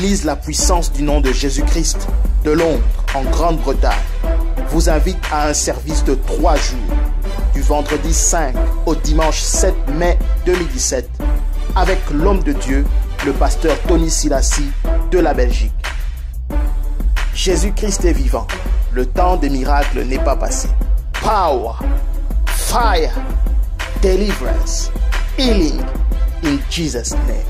L'Église La Puissance du nom de Jésus-Christ de Londres, en Grande-Bretagne, vous invite à un service de 3 jours, du vendredi 5 au dimanche 7 mai 2017, avec l'homme de Dieu, le pasteur Tony Silassi de la Belgique. Jésus-Christ est vivant. Le temps des miracles n'est pas passé. Power, fire, deliverance, healing in Jesus' name.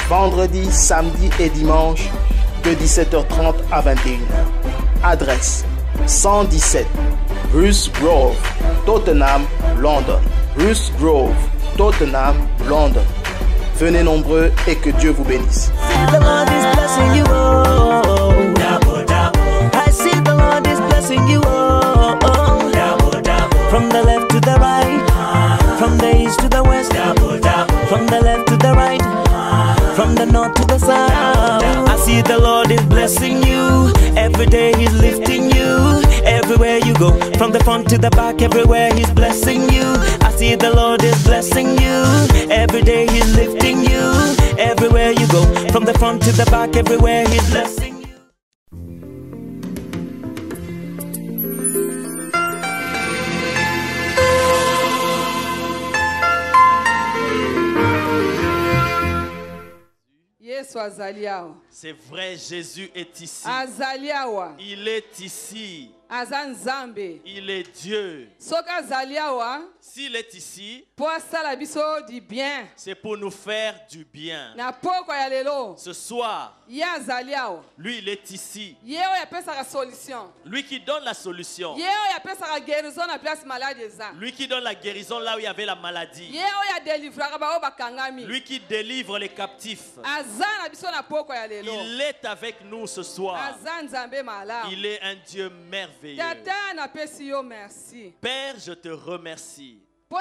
Vendredi, samedi et dimanche de 17h30 à 21h. Adresse 117 Russ Grove, Tottenham, London. Russ Grove, Tottenham, London. Venez nombreux et que Dieu vous bénisse. From the left to the right, from the east to the west, from the left to the right, from the north to the south. I see the Lord is blessing you. Every day He's lifting you. Everywhere you go, from the front to the back, everywhere He's blessing you. I see the Lord is blessing you. Every day He's lifting you. Everywhere you go, from the front to the back, everywhere He's blessing you. C'est vrai, Jésus est ici. Il est ici. Il est Dieu. S'il est ici, c'est pour nous faire du bien. Ce soir, lui, il est ici. Lui qui donne la solution. Lui qui donne la guérison là où il y avait la maladie. Lui qui délivre les captifs. Il est avec nous ce soir. Il est un Dieu merveilleux. Père, je te remercie pour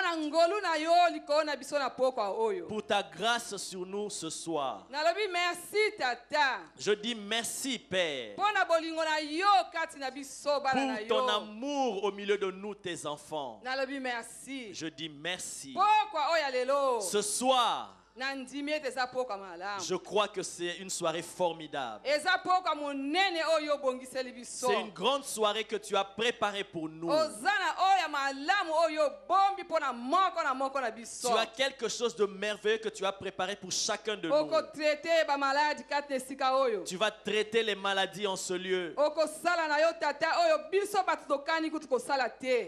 ta grâce sur nous ce soir. Je dis merci, Père, pour ton amour au milieu de nous, tes enfants. Je dis merci. Ce soir, je crois que c'est une soirée formidable. C'est une grande soirée que tu as préparée pour nous. Tu as quelque chose de merveilleux que tu as préparé pour chacun de nous. Tu vas traiter les maladies en ce lieu.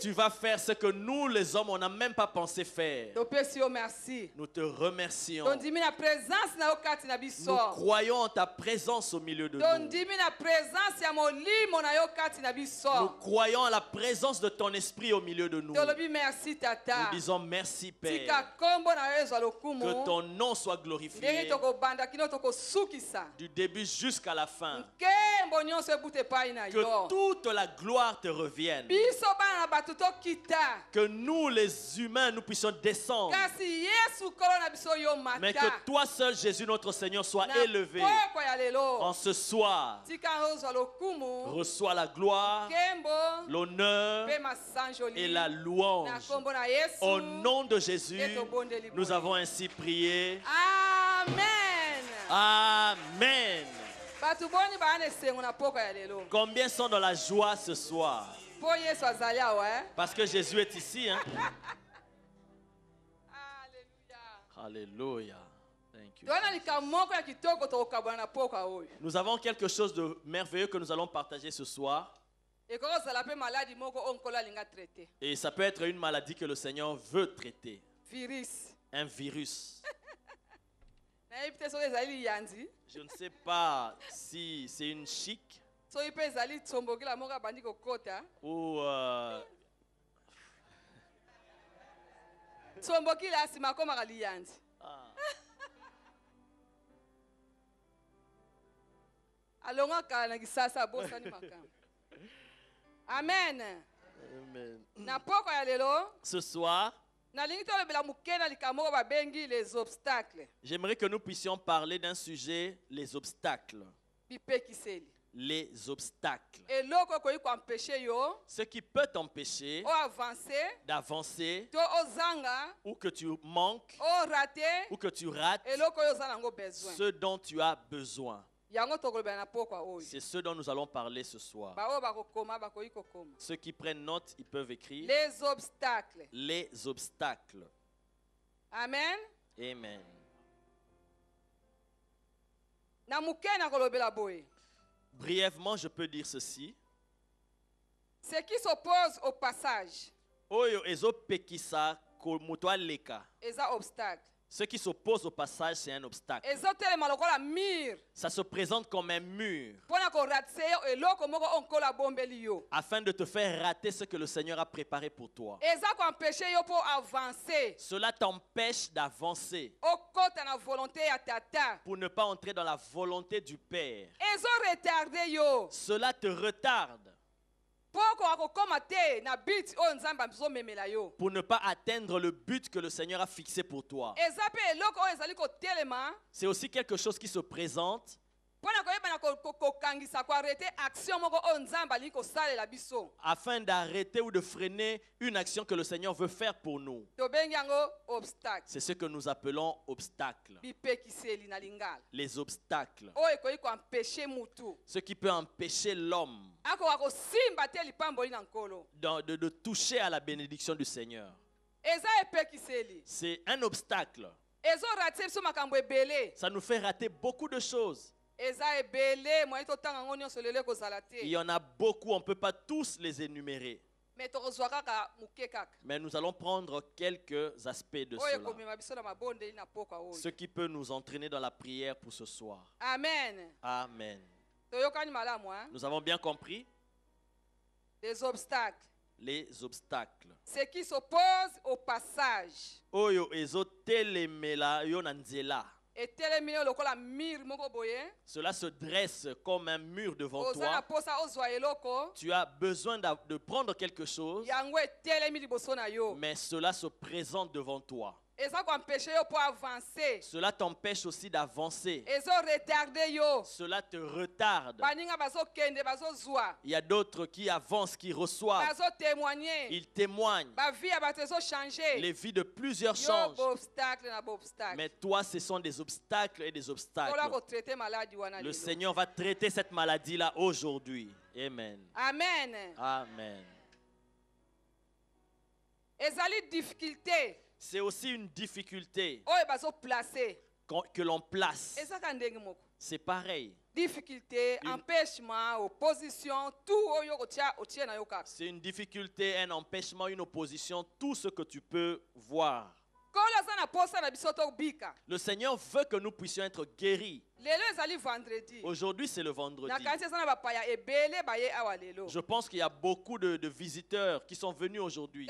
Tu vas faire ce que nous les hommes on n'a même pas pensé faire. Nous te remercions. Nous croyons en ta présence au milieu de nous. Nous croyons en la présence de ton esprit au milieu de nous. Nous disons merci, Père. Que ton nom soit glorifié du début jusqu'à la fin. Que toute la gloire te revienne. Que nous les humains nous puissions descendre. Mais que toi seul, Jésus notre Seigneur, soit élevé. En ce soir, reçois la gloire, l'honneur et la louange. Au nom de Jésus, nous avons ainsi prié. Amen. Amen. Combien sont dans la joie ce soir? Parce que Jésus est ici. Hein? Alléluia. Thank you. Nous avons quelque chose de merveilleux que nous allons partager ce soir. Et ça peut être une maladie que le Seigneur veut traiter. Un virus. Je ne sais pas si c'est une chic ou Amen. Amen. Ce soir, j'aimerais que nous puissions parler d'un sujet, les obstacles. Les obstacles. Ce qui peut t'empêcher d'avancer, ou que tu manques, ou que tu rates ce dont tu as besoin. C'est ce dont nous allons parler ce soir. Ceux qui prennent note, ils peuvent écrire. Les obstacles. Les obstacles. Amen. Amen. Brièvement, je peux dire ceci. Ce qui s'oppose au passage. Obstacle. Ce qui s'oppose au passage, c'est un obstacle. Ça se présente comme un mur afin de te faire rater ce que le Seigneur a préparé pour toi. Cela t'empêche d'avancer pour ne pas entrer dans la volonté du Père. Cela te retarde pour ne pas atteindre le but que le Seigneur a fixé pour toi. C'est aussi quelque chose qui se présente afin d'arrêter ou de freiner une action que le Seigneur veut faire pour nous. C'est ce que nous appelons obstacles. Les obstacles. Ce qui peut empêcher l'homme de toucher à la bénédiction du Seigneur. C'est un obstacle. Ça nous fait rater beaucoup de choses. Il y en a beaucoup, on ne peut pas tous les énumérer. Mais nous allons prendre quelques aspects de cela. Ce qui peut nous entraîner dans la prière pour ce soir. Amen. Amen. Nous avons bien compris? Les obstacles. Les obstacles. Ce qui s'oppose au passage. Cela se dresse comme un mur devant toi. Tu as besoin de prendre quelque chose, mais cela se présente devant toi. Cela t'empêche aussi d'avancer. Cela te retarde. Il y a d'autres qui avancent, qui reçoivent. Ils témoignent. Les vies de plusieurs changent. Mais toi, ce sont des obstacles et des obstacles. Le Seigneur va traiter cette maladie-là aujourd'hui. Amen. Amen. Amen. C'est aussi une difficulté que l'on place. C'est pareil. Difficulté, empêchement, opposition, tout. C'est une difficulté, un empêchement, une opposition, tout ce que tu peux voir. Le Seigneur veut que nous puissions être guéris. Aujourd'hui, c'est le vendredi. Je pense qu'il y a beaucoup de visiteurs qui sont venus aujourd'hui.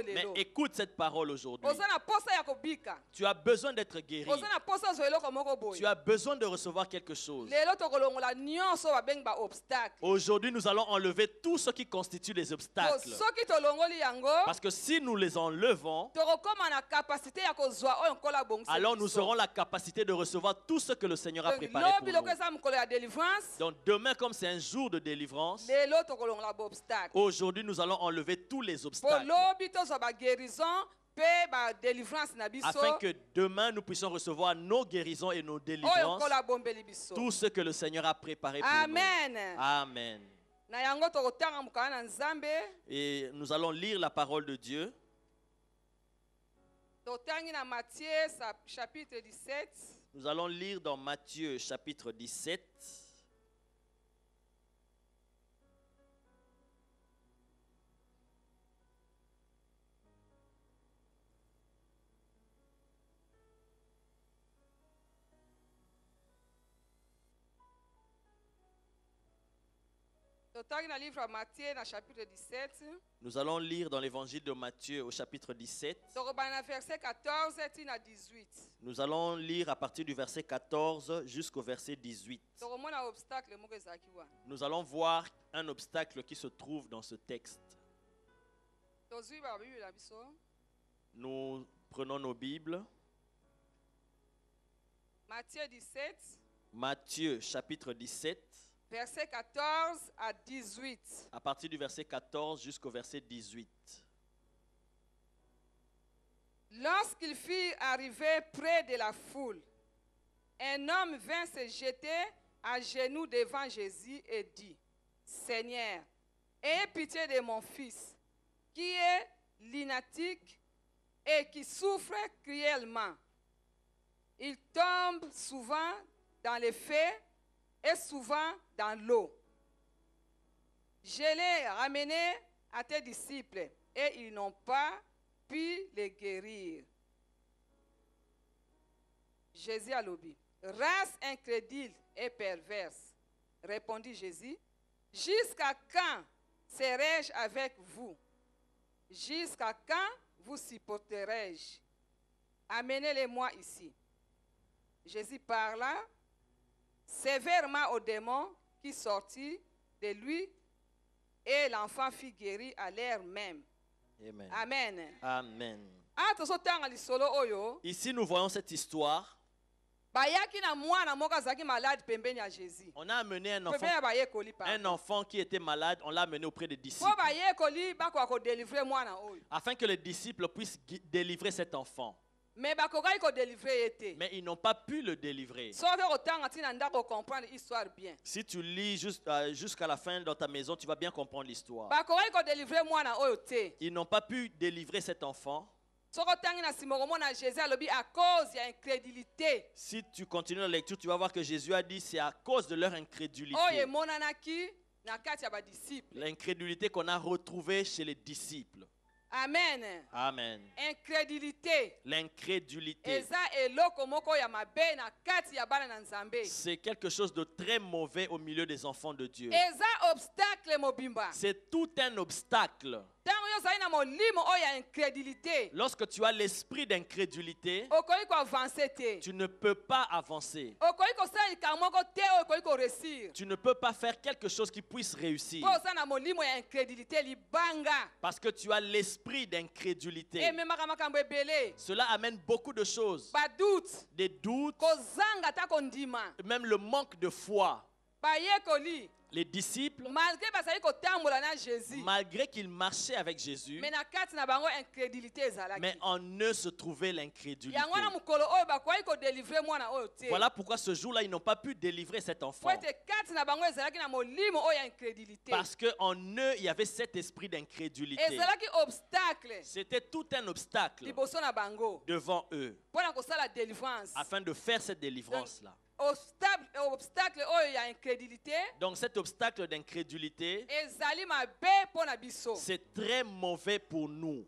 Mais écoute cette parole aujourd'hui. Tu as besoin d'être guéri. Tu as besoin de recevoir quelque chose. Aujourd'hui, nous allons enlever tout ce qui constitue les obstacles. Parce que si nous les enlevons, alors nous aurons la capacité de recevoir tout ce que le Seigneur a préparé pour nous. Donc demain, comme c'est un jour de délivrance, aujourd'hui nous allons enlever tous les obstacles afin que demain nous puissions recevoir nos guérisons et nos délivrances, tout ce que le Seigneur a préparé pour nous. Amen. Et nous allons lire la parole de Dieu. Nous allons lire dans Matthieu chapitre 17. Nous allons lire dans l'évangile de Matthieu au chapitre 17. Nous allons lire à partir du verset 14 jusqu'au verset 18. Nous allons voir un obstacle qui se trouve dans ce texte. Nous prenons nos Bibles. Matthieu 17. Matthieu chapitre 17. Verset 14 à 18. À partir du verset 14 jusqu'au verset 18. Lorsqu'il fut arrivé près de la foule, un homme vint se jeter à genoux devant Jésus et dit, Seigneur, aie pitié de mon fils, qui est lunatique et qui souffre cruellement. Il tombe souvent dans les feux et souvent dans l'eau. Je l'ai ramené à tes disciples et ils n'ont pas pu le guérir. Jésus a l'obéi. Race incrédule et perverse, répondit Jésus. Jusqu'à quand serai-je avec vous? Jusqu'à quand vous supporterai-je? Amenez-les-moi ici. Jésus parla sévèrement au démon qui sortit de lui et l'enfant fut guéri à l'heure même. Amen. Amen. Amen. Ici, nous voyons cette histoire. On a amené un enfant qui était malade, on l'a amené auprès des disciples. Afin que les disciples puissent délivrer cet enfant. Mais ils n'ont pas pu le délivrer. Si tu lis jusqu'à la fin dans ta maison, tu vas bien comprendre l'histoire. Ils n'ont pas pu délivrer cet enfant. Si tu continues la lecture, tu vas voir que Jésus a dit c'est à cause de leur incrédulité. L'incrédulité qu'on a retrouvée chez les disciples. Amen. Amen. Incrédulité. L'incrédulité. C'est quelque chose de très mauvais au milieu des enfants de Dieu. C'est tout un obstacle. Lorsque tu as l'esprit d'incrédulité, tu ne peux pas avancer. Tu ne peux pas faire quelque chose qui puisse réussir. Parce que tu as l'esprit d'incrédulité. Cela amène beaucoup de choses. Des doutes, même le manque de foi. Les disciples, malgré qu'ils marchaient avec Jésus, mais en eux se trouvait l'incrédulité. Voilà pourquoi ce jour-là, ils n'ont pas pu délivrer cet enfant. Parce qu'en eux, il y avait cet esprit d'incrédulité. C'était tout un obstacle devant eux afin de faire cette délivrance-là. Donc cet obstacle d'incrédulité, c'est très mauvais pour nous.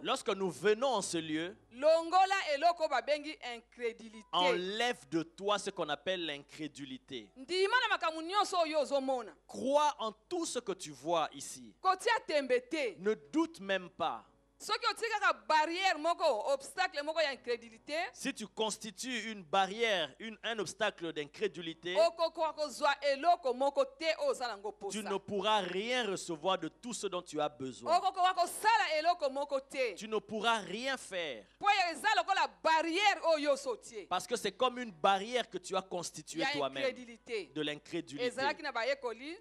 Lorsque nous venons en ce lieu, enlève de toi ce qu'on appelle l'incrédulité. Crois en tout ce que tu vois ici. Ne doute même pas. Si tu constitues une barrière, un obstacle d'incrédulité, tu ne pourras rien recevoir de tout ce dont tu as besoin. Tu ne pourras rien faire. Parce que c'est comme une barrière que tu as constituée toi-même de l'incrédulité.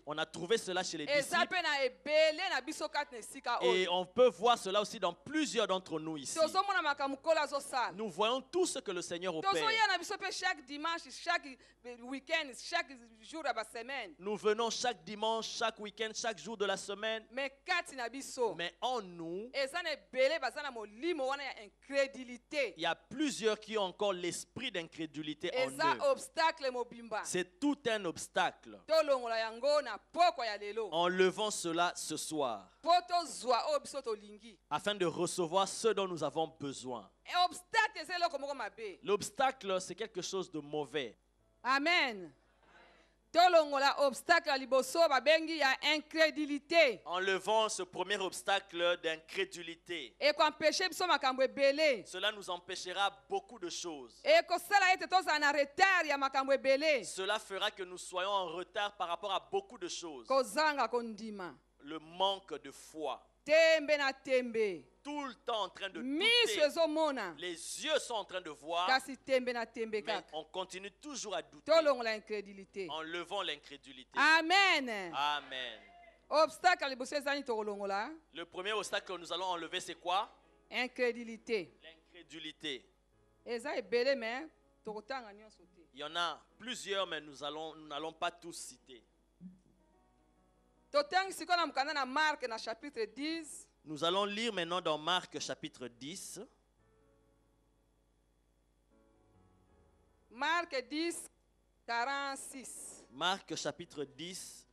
On a trouvé cela chez les disciples. Et on peut voir cela aussi dans plusieurs d'entre nous ici. Nous voyons tout ce que le Seigneur opère. Chaque dimanche, chaque week-end, chaque jour de la semaine. Nous venons chaque dimanche, chaque week-end, chaque jour de la semaine. Mais en nous, il y a plusieurs qui ont encore l'esprit d'incrédulité en eux. C'est tout un obstacle. Enlevons cela ce soir afin de recevoir ce dont nous avons besoin. L'obstacle, c'est quelque chose de mauvais. Amen. Enlevons ce premier obstacle d'incrédulité. Cela nous empêchera beaucoup de choses. Cela fera que nous soyons en retard par rapport à beaucoup de choses. Le manque de foi. Tout le temps en train de douter. Les yeux sont en train de voir. Mais on continue toujours à douter. En levant l'incrédulité. Amen. Amen. Le premier obstacle que nous allons enlever, c'est quoi? Incrédulité. L'incrédulité. Il y en a plusieurs, mais nous n'allons pas tous citer. Nous allons lire maintenant dans Marc chapitre 10. Marc 10, 46. Marc chapitre 10,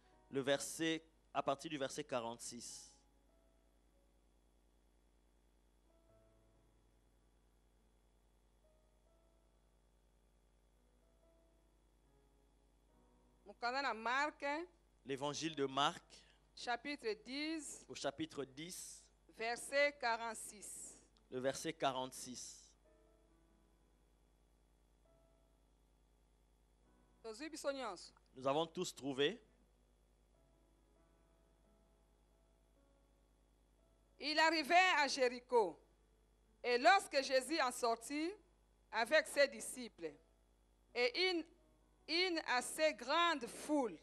à partir du verset 46. L'évangile de Marc, chapitre 10, au chapitre 10, verset 46. Le verset 46. Nous avons tous trouvé. Il arrivait à Jéricho, et lorsque Jésus en sortit avec ses disciples, et une assez grande foule,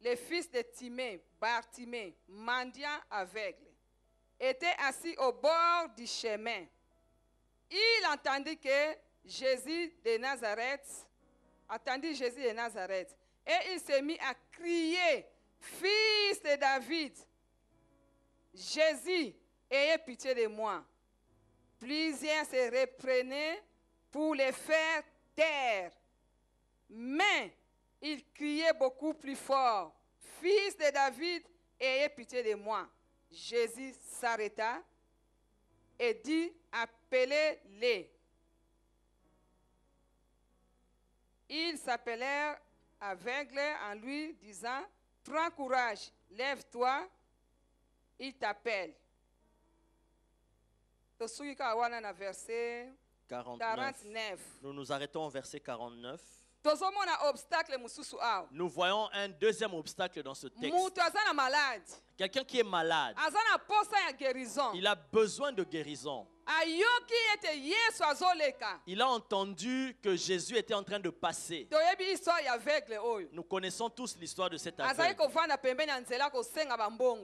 les fils de Timée, Bartimée, mendiant aveugle, étaient assis au bord du chemin. Il entendit Jésus de Nazareth, et il s'est mis à crier, Fils de David, Jésus, ayez pitié de moi. Plusieurs se reprenaient pour les faire taire. Mais il criait beaucoup plus fort, Fils de David, ayez pitié de moi. Jésus s'arrêta et dit, appelez-les. Ils s'appelèrent aveugles en lui disant, prends courage, lève-toi, il t'appelle. Verset 49. Nous nous arrêtons au verset 49. Obstacle. Nous voyons un deuxième obstacle dans ce texte. Quelqu'un qui est malade. Il a besoin de guérison. Il a entendu que Jésus était en train de passer. Nous connaissons tous l'histoire de cet aveugle.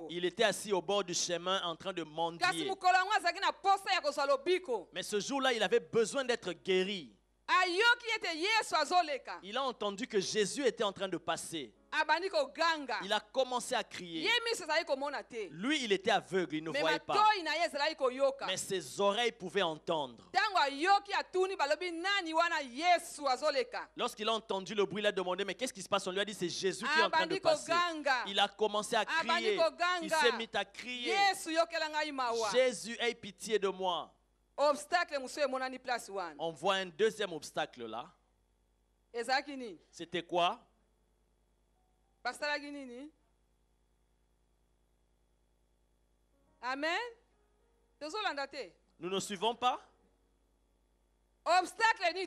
Il était assis au bord du chemin en train de mendier. Mais ce jour-là, il avait besoin d'être guéri. Il a entendu que Jésus était en train de passer. Il a commencé à crier. Lui, il était aveugle, il ne voyait pas. Mais ses oreilles pouvaient entendre. Lorsqu'il a entendu le bruit, il a demandé, mais qu'est-ce qui se passe? On lui a dit, c'est Jésus qui est en train de passer. Il a commencé à crier. Il s'est mis à crier. Jésus, aie pitié de moi. On voit un deuxième obstacle là. C'était quoi? Amen. Nous ne suivons pas? Obstacle.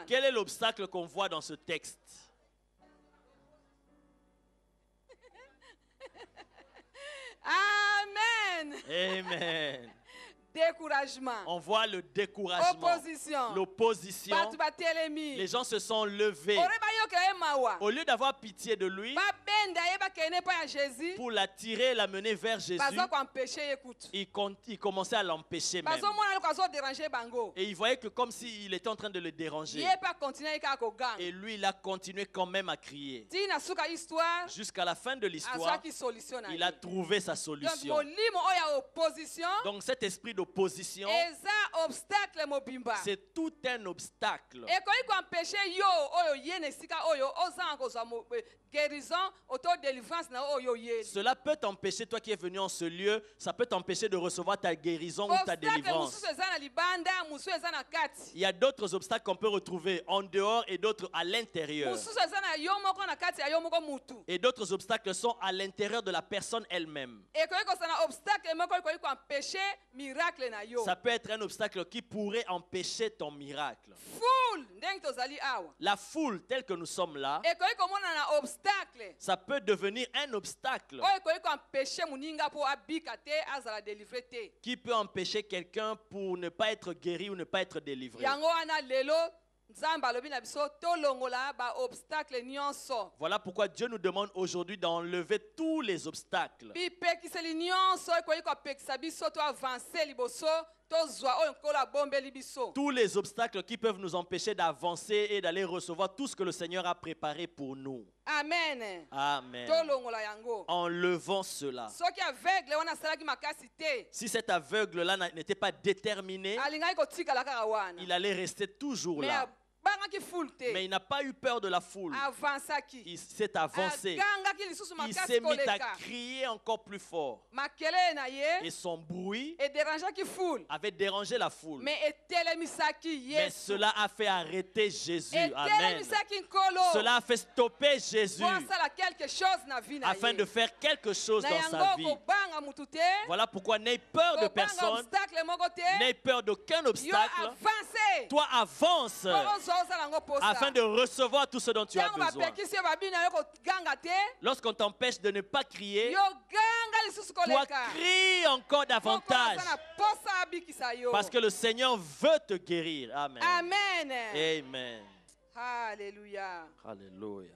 Quel est l'obstacle qu'on voit dans ce texte? Amen. Amen. Découragement. On voit le découragement. L'opposition. Les gens se sont levés. Au lieu d'avoir pitié de lui, pour l'attirer et l'amener vers Jésus, ils commençaient à l'empêcher même. Et ils voyaient que comme s'il était en train de le déranger. Et lui, il a continué quand même à crier. Jusqu'à la fin de l'histoire, il a trouvé sa solution. Donc cet esprit d'opposition, c'est tout un obstacle. Cela peut t'empêcher, toi qui es venu en ce lieu, ça peut t'empêcher de recevoir ta guérison ou ta délivrance. Il y a d'autres obstacles qu'on peut retrouver en dehors et d'autres à l'intérieur. Et d'autres obstacles sont à l'intérieur de la personne elle-même. Ça peut être un obstacle qui pourrait empêcher ton miracle. La foule telle que nous sommes là, ça peut devenir un obstacle qui peut empêcher quelqu'un pour ne pas être guéri ou ne pas être délivré. Voilà pourquoi Dieu nous demande aujourd'hui d'enlever tous les obstacles. Tous les obstacles qui peuvent nous empêcher d'avancer et d'aller recevoir tout ce que le Seigneur a préparé pour nous. Amen. Amen. Enlevons cela. Si cet aveugle-là n'était pas déterminé, il allait rester toujours là. Mais il n'a pas eu peur de la foule. Il s'est avancé. Il s'est mis à crier encore plus fort. Et son bruit avait dérangé la foule. Mais cela a fait arrêter Jésus. Amen. Cela a fait stopper Jésus afin de faire quelque chose dans sa vie. Voilà pourquoi n'aie peur de personne, n'aie peur d'aucun obstacle. Toi avance afin de recevoir tout ce dont tu as besoin. Lorsqu'on t'empêche de ne pas crier, toi crie encore davantage. Parce que le Seigneur veut te guérir. Amen. Amen. Amen. Alléluia. Alléluia.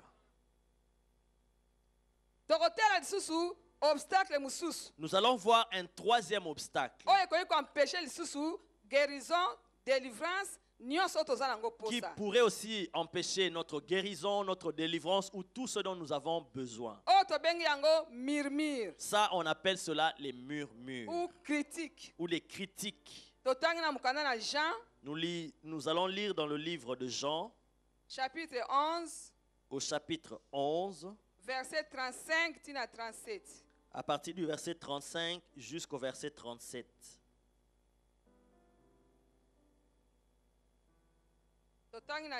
Nous allons voir un troisième obstacle qui pourrait aussi empêcher notre guérison, notre délivrance ou tout ce dont nous avons besoin. Ça, on appelle cela les murmures ou les critiques. Nous allons lire dans le livre de Jean, chapitre 11, au chapitre 11, verset 35 à 37. À partir du verset 35 jusqu'au verset 37.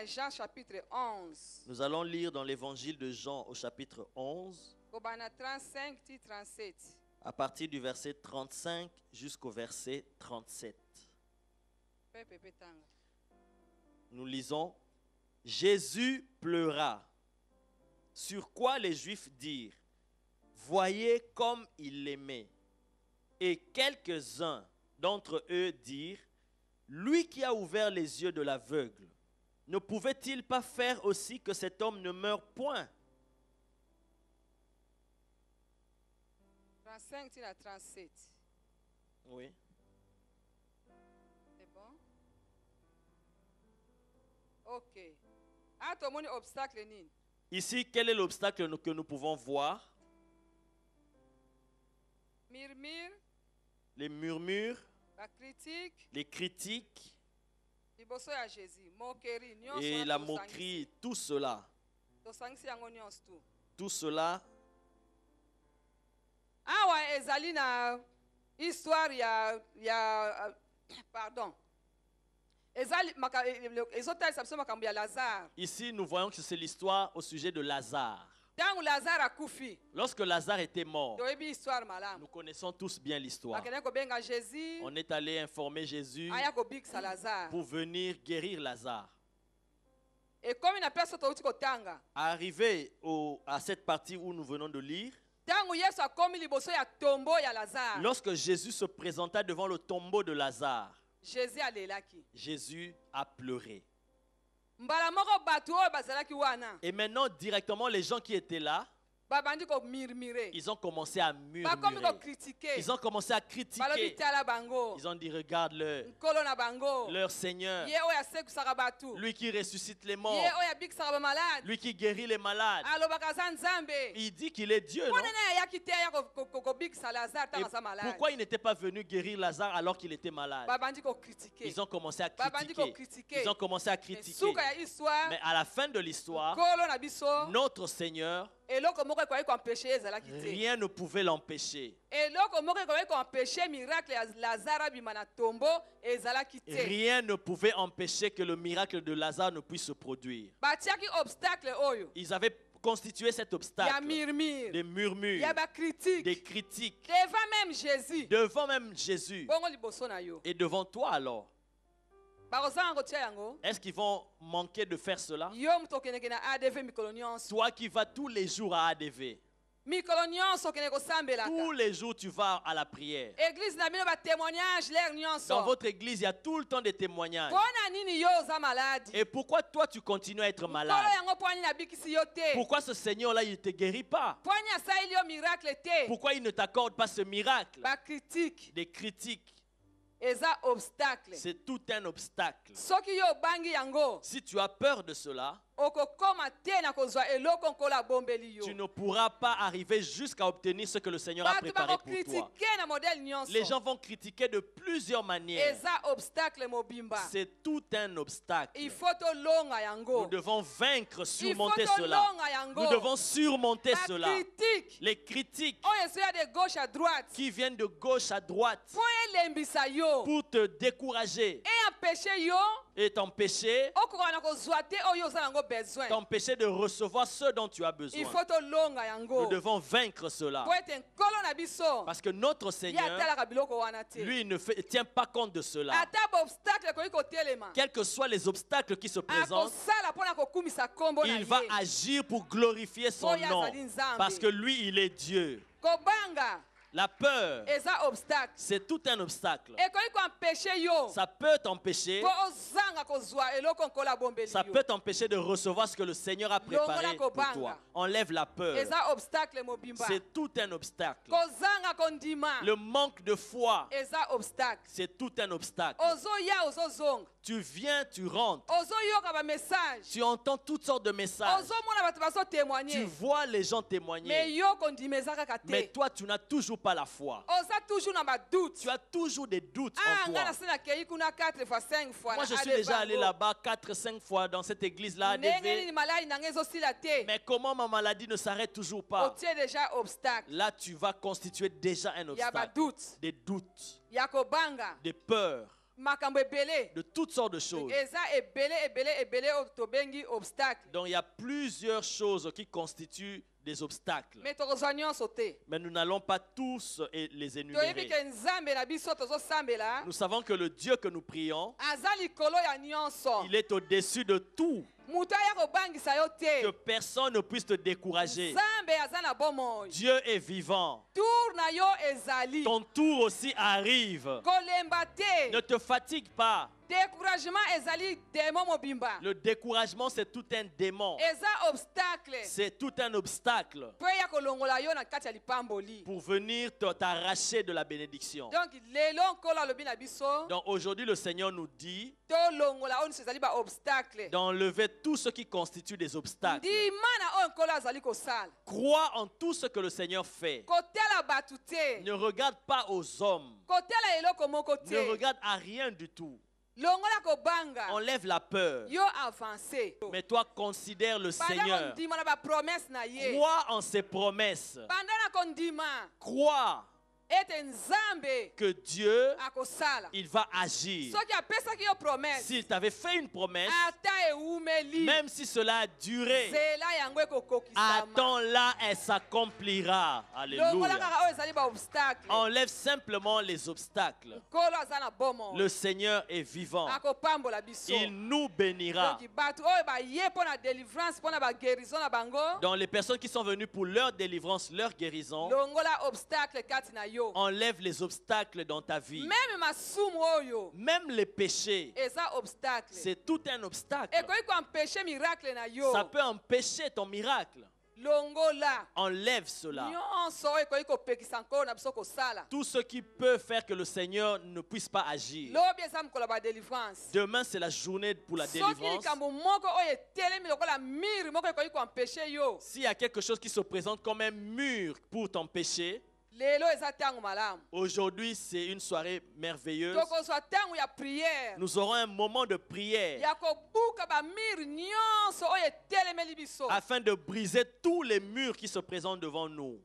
Jean chapitre 11. Nous allons lire dans l'évangile de Jean au chapitre 11, 35 37. à partir du verset 35 jusqu'au verset 37. Nous lisons: Jésus pleura, sur quoi les Juifs dirent: voyez comme il l'aimait. Et quelques-uns d'entre eux dirent: lui qui a ouvert les yeux de l'aveugle, ne pouvait-il pas faire aussi que cet homme ne meure point? 35 à 37. Oui. C'est bon? Ok. Ah, ton obstacle ni. Ici, quel est l'obstacle que nous pouvons voir? Murmure. Les murmures. La critique. Les critiques. Et la moquerie, tout cela. Tout cela. Pardon. Ici, nous voyons que c'est l'histoire au sujet de Lazare. Lorsque Lazare était mort, nous connaissons tous bien l'histoire. On est allé informer Jésus pour venir guérir Lazare. Arrivé à cette partie où nous venons de lire, lorsque Jésus se présenta devant le tombeau de Lazare, Jésus a pleuré. Et maintenant, directement, les gens qui étaient là, ils ont commencé à murmurer. Ils ont commencé à critiquer. Ils ont dit: regarde-le, leur Seigneur, lui qui ressuscite les morts, lui qui guérit les malades. Il dit qu'il est Dieu, non? Et pourquoi il n'était pas venu guérir Lazare alors qu'il était malade? Ils ont commencé à critiquer. Ils ont commencé à critiquer. Mais à la fin de l'histoire, notre Seigneur Rien ne pouvait l'empêcher. Rien ne pouvait empêcher que le miracle de Lazare ne puisse se produire. Ils avaient constitué cet obstacle, des murmures, des critiques, devant même Jésus et devant toi alors. Est-ce qu'ils vont manquer de faire cela? Toi qui vas tous les jours à ADV, tous les jours tu vas à la prière. Dans votre église, il y a tout le temps des témoignages. Et pourquoi toi tu continues à être malade? Pourquoi ce Seigneur-là, il ne te guérit pas? Pourquoi il ne t'accorde pas ce miracle? Des critiques. C'est tout un obstacle. Si tu as peur de cela, tu ne pourras pas arriver jusqu'à obtenir ce que le Seigneur a préparé pour toi. Les gens vont critiquer de plusieurs manières. C'est tout un obstacle. Nous devons vaincre, surmonter cela. Nous devons surmonter cela. Les critiques qui viennent de gauche à droite pour te décourager et t'empêcher de recevoir ce dont tu as besoin. Nous devons vaincre cela. Parce que notre Seigneur, lui, il ne tient pas compte de cela. Quels que soient les obstacles qui se présentent, il va agir pour glorifier son nom. Parce que lui, il est Dieu. La peur, c'est tout un obstacle. Ça peut t'empêcher. Ça peut t'empêcher de recevoir ce que le Seigneur a préparé pour toi. Enlève la peur. C'est tout un obstacle. Le manque de foi, c'est tout un obstacle. Tu viens, tu rentres. Tu entends toutes sortes de messages. Tu vois les gens témoigner. Mais toi, tu n'as toujours pas la foi. Tu as toujours des doutes en toi. Moi, je suis déjà allé là-bas 4-5 fois dans cette église-là. Mais comment ma maladie ne s'arrête toujours pas? Là, tu vas constituer déjà un obstacle. Des doutes, des peurs, de toutes sortes de choses. Donc il y a plusieurs choses qui constituent des obstacles. Mais nous n'allons pas tous les énumérer. Nous savons que le Dieu que nous prions, il est au-dessus de tout. Que personne ne puisse te décourager. Dieu est vivant. Ton tour aussi arrive. Ne te fatigue pas. Le découragement, c'est tout un démon. C'est tout un obstacle pour venir t'arracher de la bénédiction. Donc aujourd'hui, le Seigneur nous dit d'enlever tout ce qui constitue des obstacles. Crois en tout ce que le Seigneur fait. Ne regarde pas aux hommes. Ne regarde à rien du tout. Enlève la peur. Mais toi, considère le Seigneur. Crois en ses promesses. Crois que Dieu, il va agir. S'il t'avait fait une promesse, même si cela a duré, attends-la, elle s'accomplira. Alléluia. Enlève simplement les obstacles. Le Seigneur est vivant. Il nous bénira. Dans les personnes qui sont venues pour leur délivrance, leur guérison, enlève les obstacles dans ta vie. Même les péchés, c'est tout un obstacle. Ça peut empêcher ton miracle. Enlève cela. Tout ce qui peut faire que le Seigneur ne puisse pas agir. Demain, c'est la journée pour la délivrance. S'il y a quelque chose qui se présente comme un mur pour t'empêcher, Aujourd'hui, c'est une soirée merveilleuse. Nous aurons un moment de prière afin de briser tous les murs qui se présentent devant nous.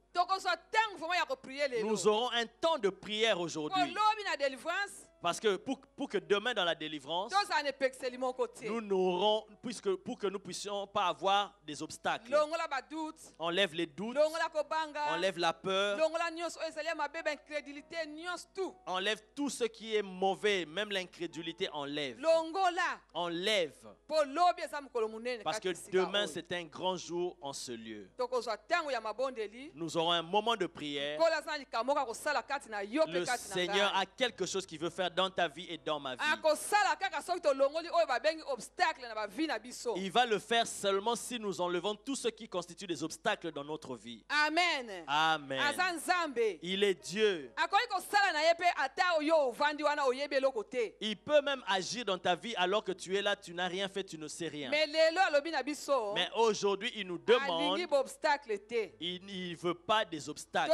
Nous aurons un temps de prière aujourd'hui. Parce que pour que demain dans la délivrance, nous n'aurons, pour que nous puissions pas avoir des obstacles. Enlève les doutes, enlève la peur, enlève tout ce qui est mauvais, même l'incrédulité enlève. Enlève. Parce que demain c'est un grand jour en ce lieu. Nous aurons un moment de prière. Le Seigneur a quelque chose qu'il veut faire dans ta vie et dans ma vie. Il va le faire seulement si nous enlevons tout ce qui constitue des obstacles dans notre vie. Amen. Amen. Il est Dieu. Il peut même agir dans ta vie alors que tu es là, tu n'as rien fait, tu ne sais rien. Mais aujourd'hui, il nous demande, il ne veut pas des obstacles.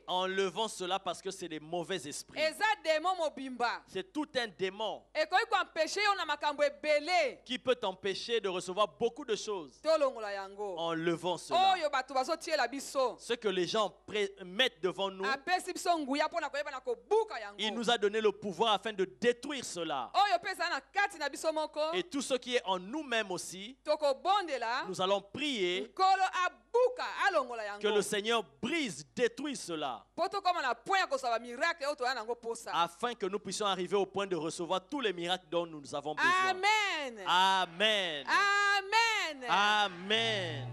Enlevons cela parce que c'est des mauvais esprits. C'est tout un démon qui peut t'empêcher de recevoir beaucoup de choses. Enlevons cela. Ce que les gens mettent devant nous, il nous a donné le pouvoir afin de détruire cela. Et tout ce qui est en nous-mêmes aussi, nous allons prier que le Seigneur brise, détruise cela, afin que nous puissions arriver au point de recevoir tous les miracles dont nous avons besoin. Amen. Amen. Amen. Amen.